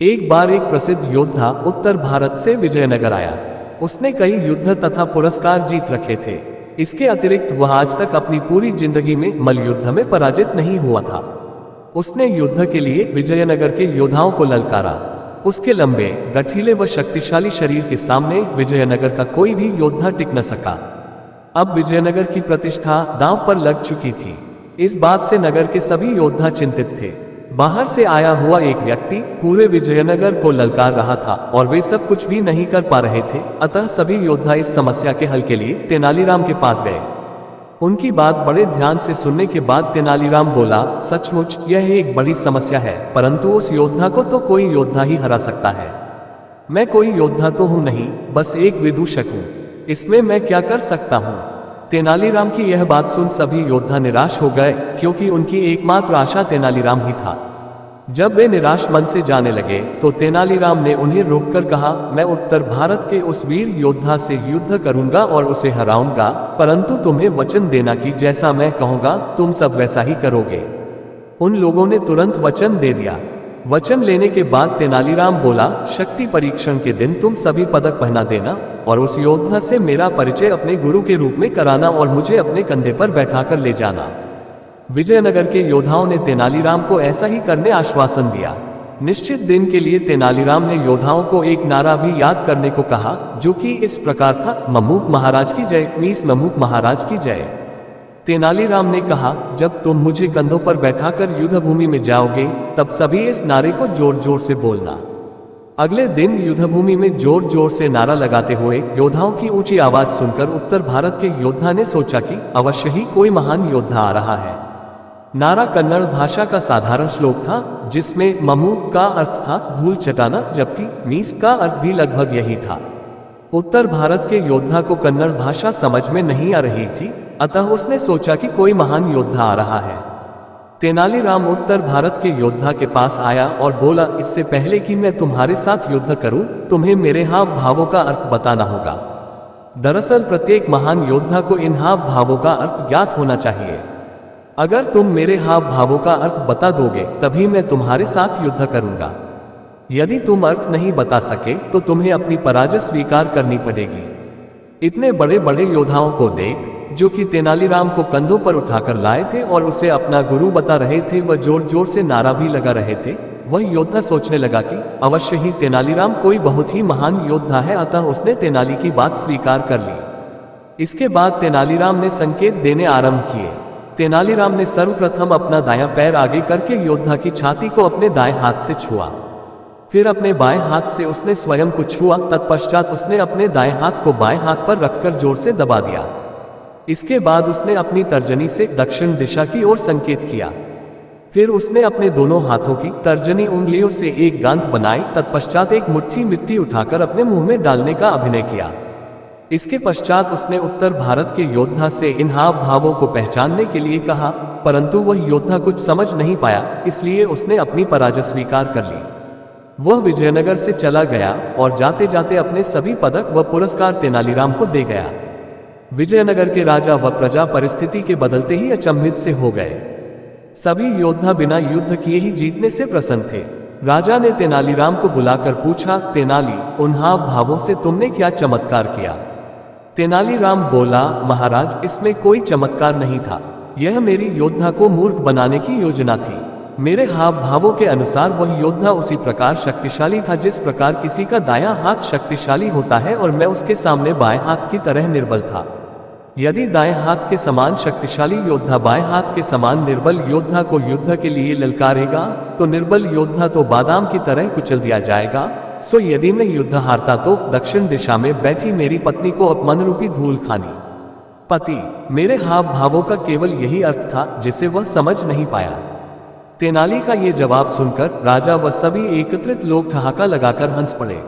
एक बार एक प्रसिद्ध योद्धा उत्तर भारत से विजयनगर आया। उसने कई युद्ध तथा पुरस्कार जीत रखे थे। इसके अतिरिक्त वह आज तक अपनी पूरी जिंदगी में मल्लयुद्ध में पराजित नहीं हुआ था। उसने युद्ध के लिए विजयनगर के योद्धाओं को ललकारा। उसके लंबे, गठीले व शक्तिशाली शरीर के सामने विजयनगर का कोई भी योद्धा टिक न सका। अब विजयनगर की प्रतिष्ठा दांव पर लग चुकी थी। इस बात से नगर के सभी योद्धा चिंतित थे। बाहर से आया हुआ एक व्यक्ति पूरे विजयनगर को ललकार रहा था और वे सब कुछ भी नहीं कर पा रहे थे। अतः सभी योद्धा इस समस्या के हल के लिए तेनालीराम के पास गए। उनकी बात बड़े ध्यान से सुनने के बाद तेनालीराम बोला, सचमुच यह एक बड़ी समस्या है, परंतु उस योद्धा को तो कोई योद्धा ही हरा सकता है। मैं कोई योद्धा तो हूं नहीं, बस एक विदूषक हूं। इसमें मैं क्या कर सकता हूं? तेनालीराम की यह बात सुन सभी योद्धा निराश हो गए, क्योंकि उनकी एकमात्र आशा तेनालीराम ही था। जब वे निराश मन से जाने लगे तो तेनालीराम ने उन्हें रोककर कहा, मैं उत्तर भारत के उस वीर योद्धा से युद्ध करूंगा और उसे हराऊंगा, परंतु तुम्हें वचन देना कि जैसा मैं कहूंगा तुम सब वैसा ही करोगे। उन लोगों ने तुरंत वचन दे दिया। वचन लेने के बाद तेनालीराम बोला, शक्ति परीक्षण के दिन तुम सभी पदक पहना देना और उस योद्धा से मेरा परिचय अपने गुरु के रूप में कराना और मुझे अपने कंधे पर बैठाकर ले जाना। विजयनगर के योद्धाओं ने तेनालीराम को ऐसा ही करने आश्वासन दिया। निश्चित दिन के लिए तेनालीराम ने योद्धाओं को एक नारा भी याद करने को कहा, जो कि इस प्रकार था, मम्मूक महाराज की जय, मीस मम्मूक महाराज की जय। तेनालीराम ने कहा, जब तुम मुझे कंधों पर बैठाकर युद्ध भूमि में जाओगे तब सभी इस नारे को जोर जोर से बोलना। अगले दिन युद्ध भूमि में जोर जोर से नारा लगाते हुए योद्धाओं की ऊंची आवाज सुनकर उत्तर भारत के योद्धा ने सोचा कि अवश्य ही कोई महान योद्धा आ रहा है। नारा कन्नड़ भाषा का साधारण श्लोक था, जिसमें मम्मूक का अर्थ था धूल चटाना, जबकि मीस का अर्थ भी लगभग यही था। उत्तर भारत के योद्धा को कन्नड़ भाषा समझ में नहीं आ रही थी, अतः उसने सोचा कि कोई महान योद्धा आ रहा है। तेनालीराम उत्तर भारत के योद्धा के पास आया और बोला, इससे पहले कि मैं तुम्हारे साथ युद्ध करूं, तुम्हें मेरे हाव भावों का अर्थ बताना होगा। दरअसल प्रत्येक महान योद्धा को इन हाव भावों का अर्थ ज्ञात होना चाहिए। अगर तुम मेरे हाव भावों का अर्थ बता दोगे तभी मैं तुम्हारे साथ युद्ध करूंगा। यदि तुम अर्थ नहीं बता सके तो तुम्हें अपनी पराजय स्वीकार करनी पड़ेगी। इतने बड़े बड़े योद्धाओं को देख, जो कि तेनालीराम को कंधों पर उठाकर लाए थे और उसे अपना गुरु बता रहे थे, वह जोर जोर से नारा भी लगा रहे थे। वह योद्धा सोचने लगा कि अवश्य ही तेनालीराम कोई बहुत ही महान योद्धा है, अतः उसने तेनाली की बात स्वीकार कर ली। इसके बाद तेनालीराम ने संकेत देने आरंभ किए। तेनालीराम ने सर्वप्रथम अपना दायां पैर आगे करके योद्धा की छाती को अपने दाएं हाथ से छुआ। फिर अपने बाएं हाथ से उसने स्वयं को छुआ। तत्पश्चात उसने अपने दाएं हाथ को बाएं हाथ पर रखकर जोर से दबा दिया। इसके बाद उसने अपनी तर्जनी से दक्षिण दिशा की ओर संकेत किया। फिर उसने अपने दोनों हाथों की तर्जनी उंगलियों से एक गांठ बनाई। तत्पश्चात एक मुट्ठी मिट्टी उठाकर अपने मुंह में डालने का अभिनय किया। इसके पश्चात उसने उत्तर भारत के योद्धा से इन हाव भावों को पहचानने के लिए कहा, परंतु वह योद्धा कुछ समझ नहीं पाया, इसलिए उसने अपनी पराजय स्वीकार कर ली। वह विजयनगर से चला गया और जाते जाते अपने सभी पदक व पुरस्कार तेनालीराम को दे गया। विजयनगर के राजा व प्रजा परिस्थिति के बदलते ही अचंभित से हो गए। सभी योद्धा बिना युद्ध किए ही जीतने से प्रसन्न थे। राजा ने तेनालीराम को बुलाकर पूछा, तेनाली, उन हाव भावों से तुमने क्या चमत्कार किया? तेनालीराम बोला, महाराज, इसमें कोई चमत्कार नहीं था। यह मेरी योद्धा को मूर्ख बनाने की योजना थी। मेरे हाव भावों के अनुसार वह योद्धा उसी प्रकार शक्तिशाली था जिस प्रकार किसी का दायां हाथ शक्तिशाली होता है, और मैं उसके सामने बाएं हाथ की तरह निर्बल था। यदि दाएं हाथ के समान शक्तिशाली योद्धा बाएं हाथ के समान निर्बल योद्धा को युद्ध के लिए ललकारेगा तो निर्बल योद्धा तो बादाम की तरह कुचल दिया जाएगा। सो यदि मैं युद्ध हारता तो दक्षिण दिशा में बैठी मेरी पत्नी को अपमान रूपी धूल खानी। पति, मेरे हाव भावों का केवल यही अर्थ था जिसे वह समझ नहीं पाया। तेनाली का ये जवाब सुनकर राजा व सभी एकत्रित लोग ठहाका लगाकर हंस पड़े।